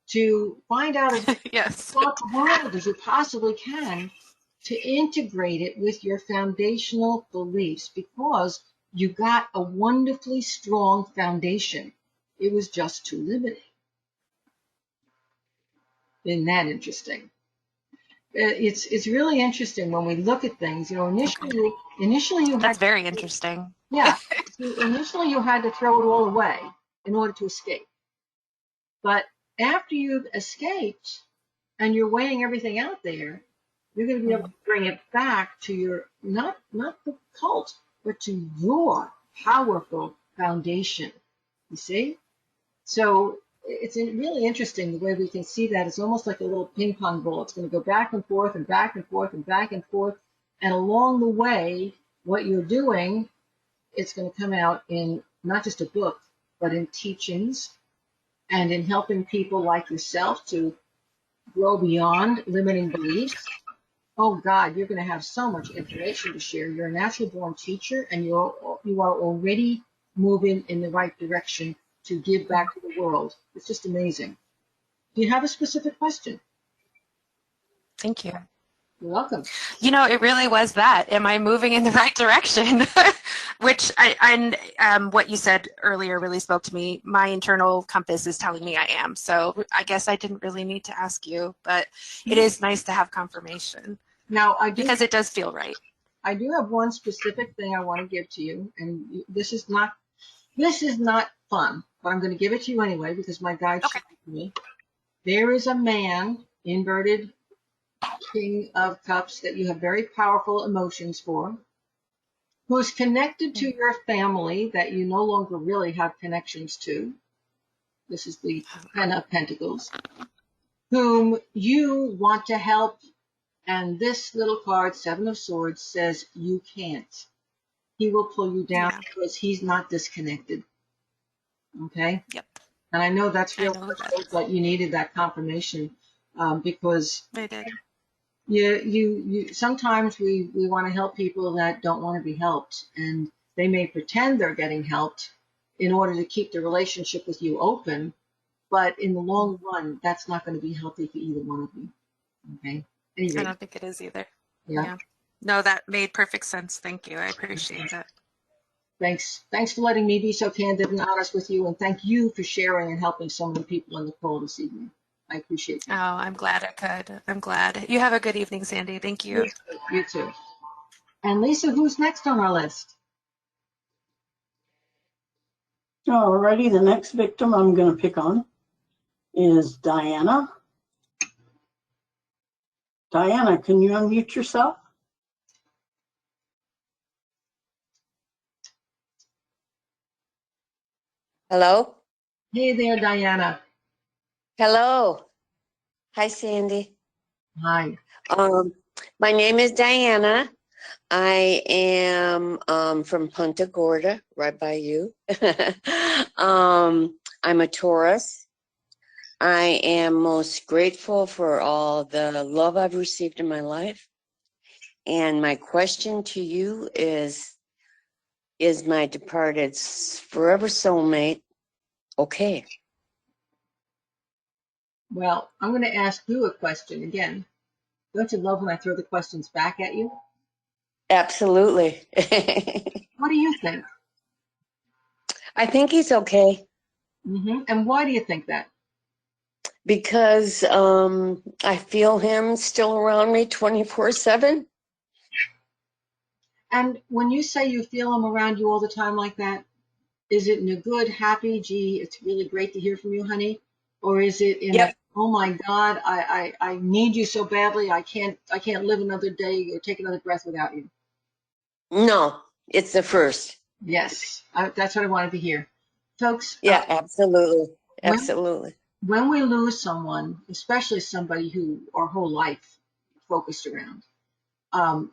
to find out as much Yes. about the world as you possibly can to integrate it with your foundational beliefs because you got a wonderfully strong foundation. It was just too limiting. Isn't that interesting? It's really interesting when we look at things. You know, initially you had That's very interesting. yeah, initially you had to throw it all away in order to escape. But after you've escaped and you're weighing everything out there, you're going to be able to bring it back to your not the cult, but to your powerful foundation. You see? So it's really interesting the way we can see that. It's almost like a little ping pong ball. It's going to go back and forth and back and forth and back and forth. And along the way, what you're doing, it's going to come out in not just a book, but in teachings and in helping people like yourself to grow beyond limiting beliefs. Oh God, you're going to have so much information to share. You're a natural born teacher, and you are already moving in the right direction to give back to the world. It's just amazing. Do you have a specific question? Thank you. You're welcome. You know, it really was that. Am I moving in the right direction? Which what you said earlier really spoke to me. My internal compass is telling me I am. So I guess I didn't really need to ask you, but it is nice to have confirmation. Now, because it does feel right. I do have one specific thing I want to give to you, and this is not fun, but I'm going to give it to you anyway because my guide showed it to me. There is a man, inverted King of Cups, that you have very powerful emotions for, who's connected to your family that you no longer really have connections to. This is the Ten of Pentacles, whom you want to help. And this little card, Seven of Swords, says you can't. He will pull you down because he's not disconnected. Okay? Yep. And I know that's real personal, but you needed that confirmation because I did. You sometimes we want to help people that don't want to be helped, and they may pretend they're getting helped in order to keep the relationship with you open, but in the long run, that's not going to be healthy for either one of you. Okay? Anyway. I don't think it is either. Yeah. No, that made perfect sense. Thank you. I appreciate that. Thanks for letting me be so candid and honest with you, and thank you for sharing and helping so many people on the call this evening. I appreciate that. Oh, I'm glad I could. I'm glad. You have a good evening, Sandy. Thank you. You too. And Lisa, who's next on our list? Alrighty, the next victim I'm going to pick on is Diana. Diana, can you unmute yourself? Hello? Hey there, Diana. Hello. Hi, Sandy. Hi. My name is Diana. I am from Punta Gorda, right by you. I'm a Taurus. I am most grateful for all the love I've received in my life. And my question to you is my departed forever soulmate okay? Well, I'm going to ask you a question again. Don't you love when I throw the questions back at you? Absolutely. What do you think? I think he's okay And why do you think that? because I feel him still around me 24/7. And when you say you feel him around you all the time like that, is it in a good, happy, gee, it's really great to hear from you, honey? Or is it in a, Yep. oh my God, I need you so badly, I can't live another day or take another breath without you? No, it's the first. Yes, that's what I wanted to hear. Folks, Yeah, absolutely. when Absolutely. when we lose someone, especially somebody who our whole life focused around, um,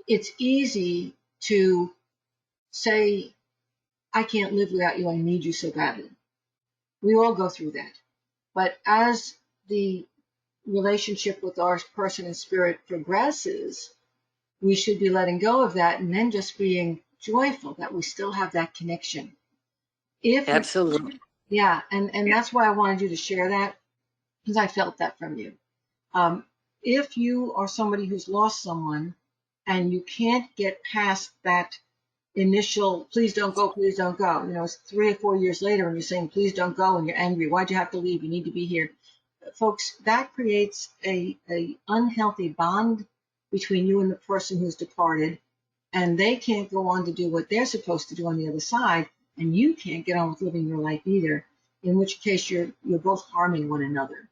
it's easy to say, I can't live without you, I need you so badly. We all go through that. But as the relationship with our person and spirit progresses, we should be letting go of that and then just being joyful that we still have that connection. If we, Absolutely. yeah, and that's why I wanted you to share that because I felt that from you. Um, if you are somebody who's lost someone and you can't get past that initial, please don't go. You know, it's 3 or 4 years later and you're saying, please don't go, and you're angry. Why'd you have to leave? You need to be here. Folks, that creates a unhealthy bond between you and the person who's departed, and they can't go on to do what they're supposed to do on the other side, and you can't get on with living your life either, in which case you're both harming one another.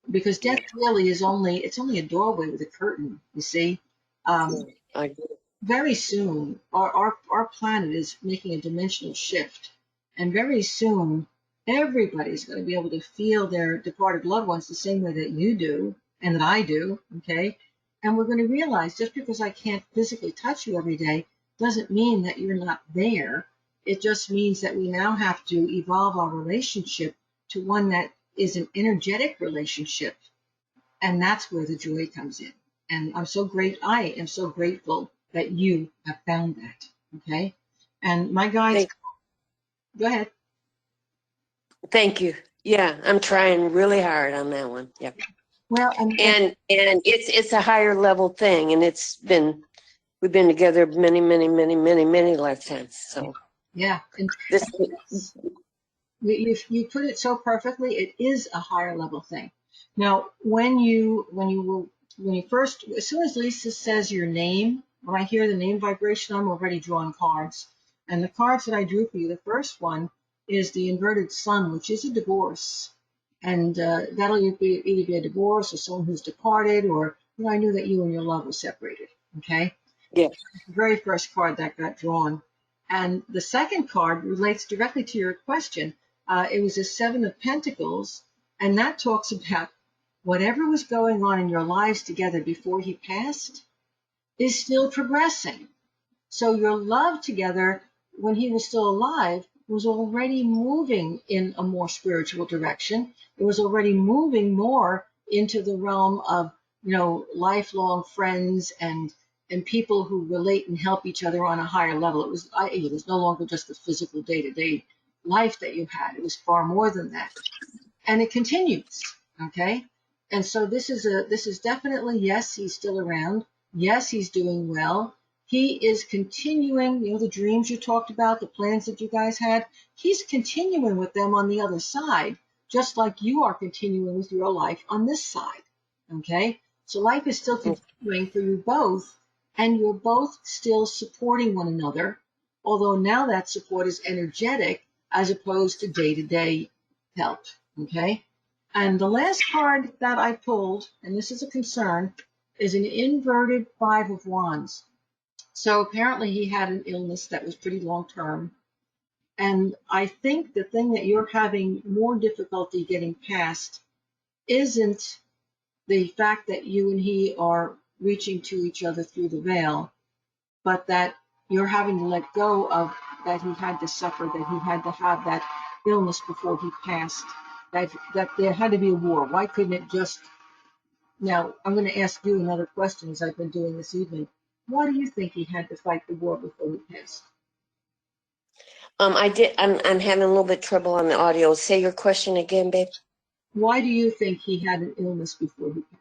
Because death Yeah. really is only a doorway with a curtain, you see. Um, I agree. Very soon, our planet is making a dimensional shift. And very soon, everybody's going to be able to feel their departed loved ones the same way that you do and that I do, okay? And we're going to realize just because I can't physically touch you every day doesn't mean that you're not there. It just means that we now have to evolve our relationship to one that is an energetic relationship, and that's where the joy comes in. And I am so grateful that you have found that. Okay. And my guides, Thank, go ahead. thank you. Yeah, I'm trying really hard on that one. Yep. Well, And it's a higher level thing, and we've been together many, many, many, many, many lifetimes. So yeah, and this, you put it so perfectly. It is a higher level thing. Now, when you first, as soon as Lisa says your name, when I hear the name vibration, I'm already drawing cards. And the cards that I drew for you, the first one is the inverted sun, which is a divorce. And that'll either be a divorce or someone who's departed, or I knew that you and your love were separated. Okay. yeah, The very first card that got drawn. And the second card relates directly to your question. It was a Seven of Pentacles, and that talks about whatever was going on in your lives together before he passed is still progressing. So your love together, when he was still alive, was already moving in a more spiritual direction. It was already moving more into the realm of, lifelong friends and people who relate and help each other on a higher level. It was no longer just the physical day-to-day life that you had. It was far more than that. And it continues. Okay. And so this is definitely, yes, he's still around. Yes, he's doing well. He is continuing, the dreams you talked about, the plans that you guys had. He's continuing with them on the other side, just like you are continuing with your life on this side. Okay? So life is still continuing for you both, and you're both still supporting one another, although now that support is energetic as opposed to day-to-day help. Okay? And the last card that I pulled, and this is a concern, is an inverted Five of Wands. So apparently he had an illness that was pretty long term. And I think the thing that you're having more difficulty getting past isn't the fact that you and he are reaching to each other through the veil, but that you're having to let go of that he had to suffer, that he had to have that illness before he passed, that there had to be a war. Why couldn't it just... Now, I'm going to ask you another question as I've been doing this evening. Why do you think he had to fight the war before he passed? I'm having a little bit trouble on the audio. Say your question again, babe. Why do you think he had an illness before he passed?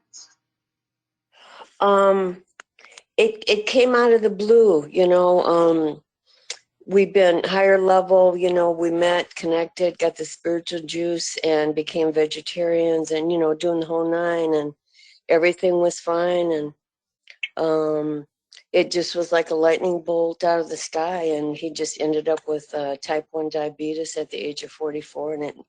It came out of the blue, you know. We've been higher level, you know, we met, connected, got the spiritual juice and became vegetarians and, you know, doing the whole nine, and everything was fine. And it just was like a lightning bolt out of the sky. And he just ended up with type 1 diabetes at the age of 44. And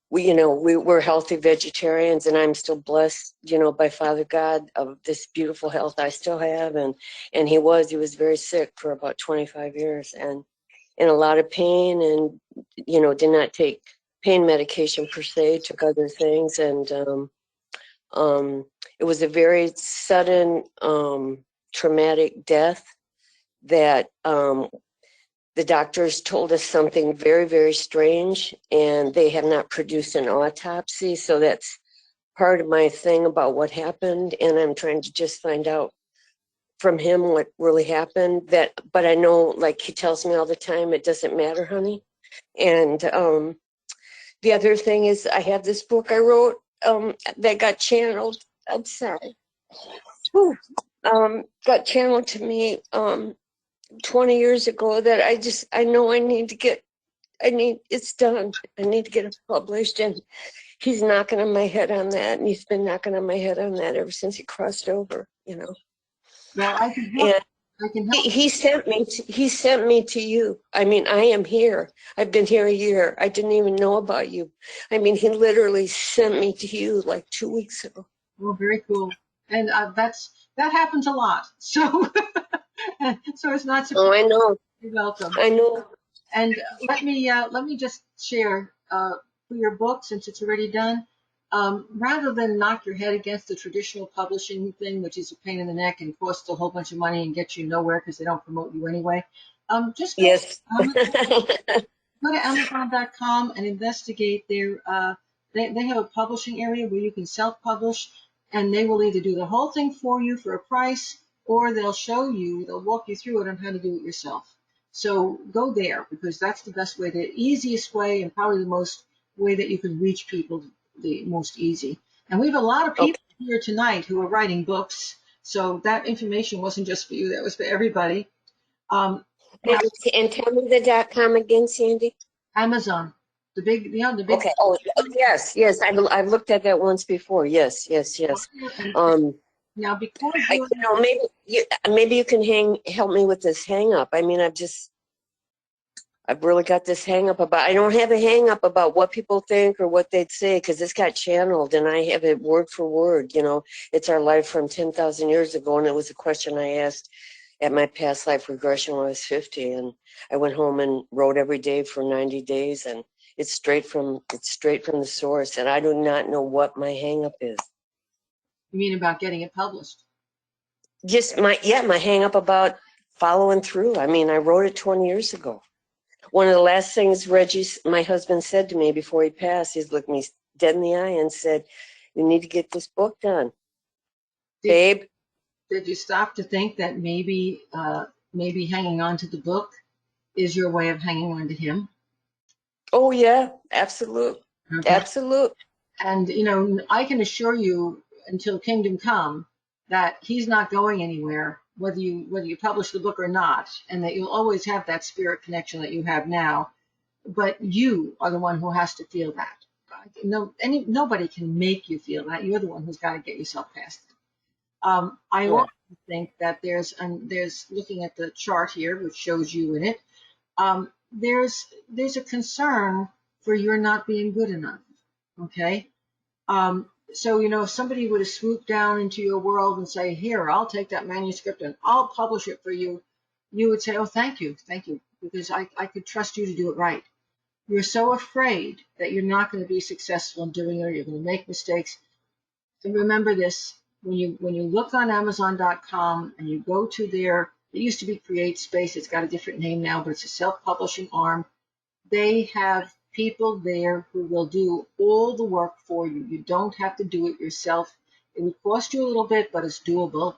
we, you know, we're healthy vegetarians, and I'm still blessed, you know, by Father God of this beautiful health I still have. And he was very sick for about 25 years and in a lot of pain, and, you know, did not take pain medication per se, took other things. And it was a very sudden, traumatic death that the doctors told us something very, very strange, and they have not produced an autopsy. So that's part of my thing about what happened. And I'm trying to just find out from him what really happened. But I know, like he tells me all the time, it doesn't matter, honey. And the other thing is, I have this book I wrote that got channeled. I'm sorry. Whew. Got channeled to me 20 years ago that I know it's done. I need to get it published. And he's knocking on my head on that. And he's been knocking on my head on that ever since he crossed over, you know. Well, I can help. He sent me to you. I mean, I am here. I've been here a year. I didn't even know about you. I mean, he literally sent me to you like 2 weeks ago. Well, very cool. And that happens a lot. So, so it's not surprising. Oh, I know. You're welcome. I know. And let me just share for your book, since it's already done. Rather than knock your head against the traditional publishing thing, which is a pain in the neck and costs a whole bunch of money and gets you nowhere because they don't promote you anyway, just Yes. go to Amazon.com and investigate their. They have a publishing area where you can self-publish, and they will either do the whole thing for you for a price, or they'll walk you through it on how to do it yourself. So go there, because that's the best way, the easiest way, and probably the most way that you can reach people the most easy. And we have a lot of people here tonight who are writing books, so that information wasn't just for you, that was for everybody. And tell me the .com again, Sandy. Amazon, the big. Okay. Oh, yes. I've looked at that once before. Yes. Now, because maybe you can help me with this hang up. I mean, I've really got this hang up about, I don't have a hang up about what people think or what they'd say, because this got channeled and I have it word for word. You know, it's our life from 10,000 years ago. And it was a question I asked at my past life regression when I was 50. And I went home and wrote every day for 90 days. And it's straight from the source. And I do not know what my hang up is. You mean about getting it published? Just my hang up about following through. I mean, I wrote it 20 years ago. One of the last things Reggie, my husband, said to me before he passed, he's looked me dead in the eye and said, "You need to get this book done, babe." Did you stop to think that maybe hanging on to the book is your way of hanging on to him? Oh yeah, absolute. Okay. Absolute. And you know, I can assure you, until kingdom come, that he's not going anywhere, whether you publish the book or not, and that you'll always have that spirit connection that you have now. But you are the one who has to feel that. Nobody can make you feel that. You're the one who's got to get yourself past it. I also think that there's looking at the chart here, which shows you in it. There's a concern for your not being good enough. Okay. So, you know, if somebody would have swooped down into your world and say, "Here, I'll take that manuscript and I'll publish it for you," you would say, "Oh, thank you, because I could trust you to do it right." You're so afraid that you're not going to be successful in doing it, or you're going to make mistakes. And remember this: when you look on Amazon.com and you go to their, it used to be Create Space, it's got a different name now, but it's a self-publishing arm. They have people there who will do all the work for you. You don't have to do it yourself. It would cost you a little bit, but it's doable.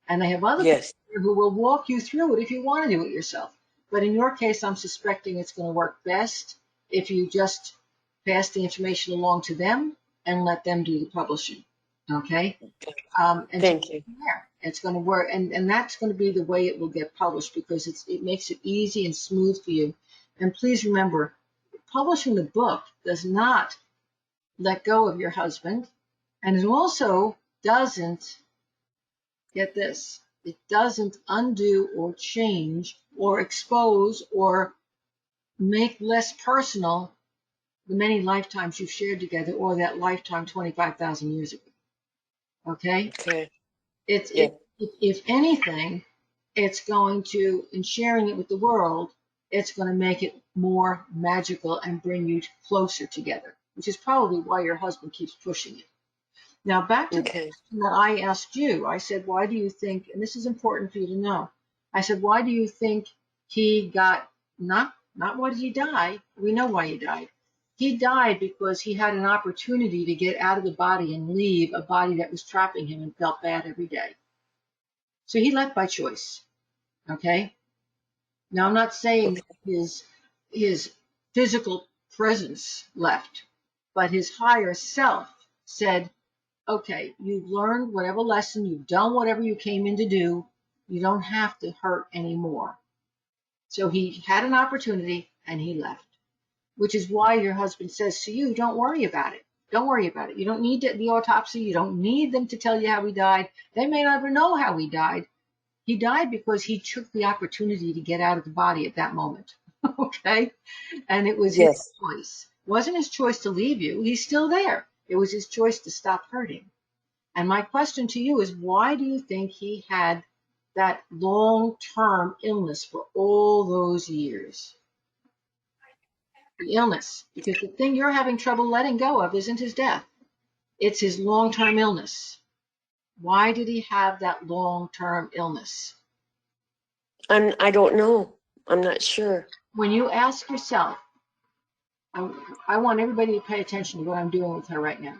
And they have other people Yes. there who will walk you through it if you want to do it yourself. But in your case, I'm suspecting it's going to work best if you just pass the information along to them and let them do the publishing. Okay? And Thank you. there, it's going to work. And that's going to be the way it will get published because it makes it easy and smooth for you. And please remember, publishing the book does not let go of your husband. And it also doesn't, get this, it doesn't undo or change or expose or make less personal the many lifetimes you've shared together or that lifetime 25,000 years ago. Okay? Okay. It's Yeah. if anything, it's going to, in sharing it with the world, it's going to make it more magical and bring you closer together, which is probably why your husband keeps pushing it. Now, back to the Okay. question that I asked you. I said, why do you think, and this is important for you to know, I said, why do you think he got, not why did he die? We know why he died. He died because he had an opportunity to get out of the body and leave a body that was trapping him and felt bad every day. So he left by choice. Okay? Now, I'm not saying his physical presence left, but his higher self said, okay, you've learned whatever lesson, you've done whatever you came in to do, you don't have to hurt anymore. So he had an opportunity and he left, which is why your husband says to you, don't worry about it. Don't worry about it. You don't need the autopsy. You don't need them to tell you how he died. They may never know how he died. He died because he took the opportunity to get out of the body at that moment. Okay? And it was his Yes. choice. It wasn't his choice to leave you. He's still there. It was his choice to stop hurting. And my question to you is, why do you think he had that long-term illness for all those years? The illness. Because the thing you're having trouble letting go of isn't his death. It's his long-term illness. Why did he have that long-term illness? I don't know. I'm not sure. When you ask yourself, I want everybody to pay attention to what I'm doing with her right now.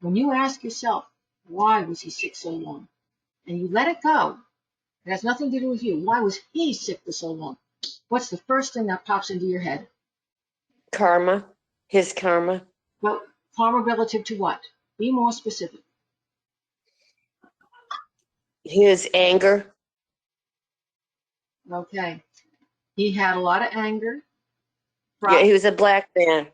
When you ask yourself, why was he sick so long? And you let it go. It has nothing to do with you. Why was he sick for so long? What's the first thing that pops into your head? Karma. His karma. Well, karma relative to what? Be more specific. His anger. Okay. He had a lot of anger. Yeah, he was a black man.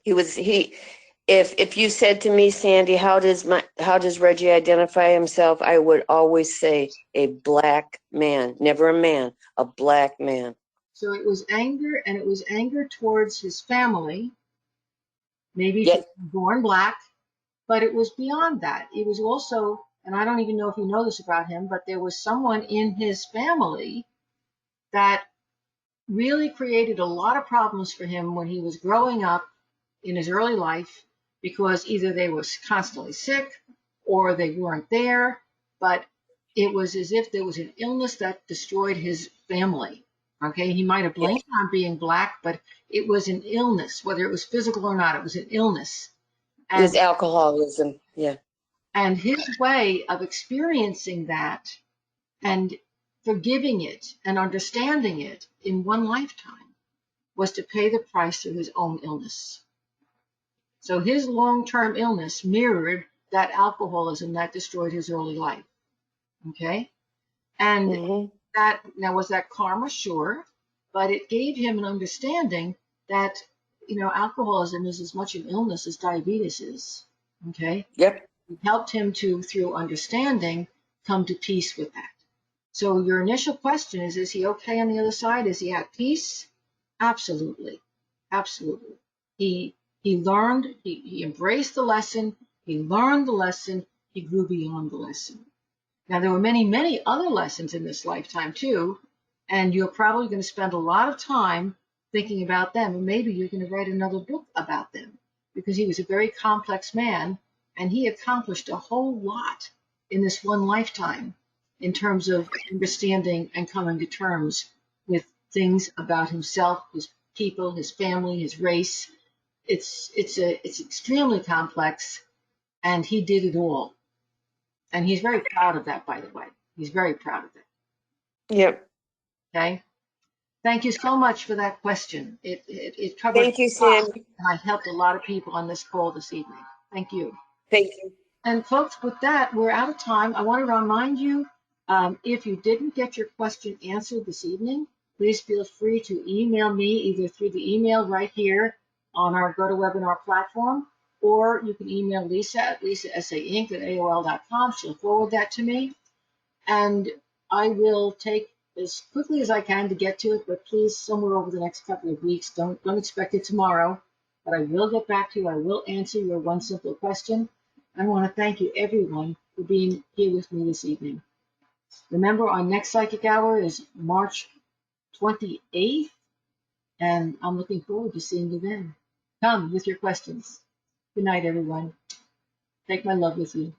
If you said to me, Sandy, how does Reggie identify himself? I would always say a black man, never a man, a black man. So it was anger, and it was anger towards his family, maybe Yes. born black, but it was beyond that. It was also, and I don't even know if you know this about him, but there was someone in his family that really created a lot of problems for him when he was growing up in his early life, because either they were constantly sick or they weren't there, but it was as if there was an illness that destroyed his family. Okay, he might have blamed it on being black, but it was an illness, whether it was physical or not, it was an illness. It was alcoholism. Yeah. And his way of experiencing that and forgiving it and understanding it in one lifetime was to pay the price through his own illness. So his long-term illness mirrored that alcoholism that destroyed his early life. Okay? And that, now was that karma? Sure. But it gave him an understanding that, alcoholism is as much an illness as diabetes is. Okay? Yep. It helped him to, through understanding, come to peace with that. So your initial question is he okay on the other side? Is he at peace? Absolutely. Absolutely. He learned, he embraced the lesson, he learned the lesson, he grew beyond the lesson. Now, there were many, many other lessons in this lifetime too, and you're probably going to spend a lot of time thinking about them, and maybe you're going to write another book about them, because he was a very complex man, and he accomplished a whole lot in this one lifetime in terms of understanding and coming to terms with things about himself, his people, his family, his race. It's extremely complex, and he did it all. And he's very proud of that, by the way. He's very proud of it. Yep. Okay. Thank you so much for that question. It covered Thank you, a lot, Sam. and I helped a lot of people on this call this evening. Thank you. Thank you. And folks, with that, we're out of time. I want to remind you, if you didn't get your question answered this evening, please feel free to email me either through the email right here on our GoToWebinar platform, or you can email Lisa at lisasainc@aol.com. She'll forward that to me, and I will take as quickly as I can to get to it, but please, somewhere over the next couple of weeks, don't expect it tomorrow, but I will get back to you. I will answer your one simple question. I want to thank you, everyone, for being here with me this evening. Remember, our next Psychic Hour is March 28th, and I'm looking forward to seeing you then. Come with your questions. Good night, everyone. Take my love with you.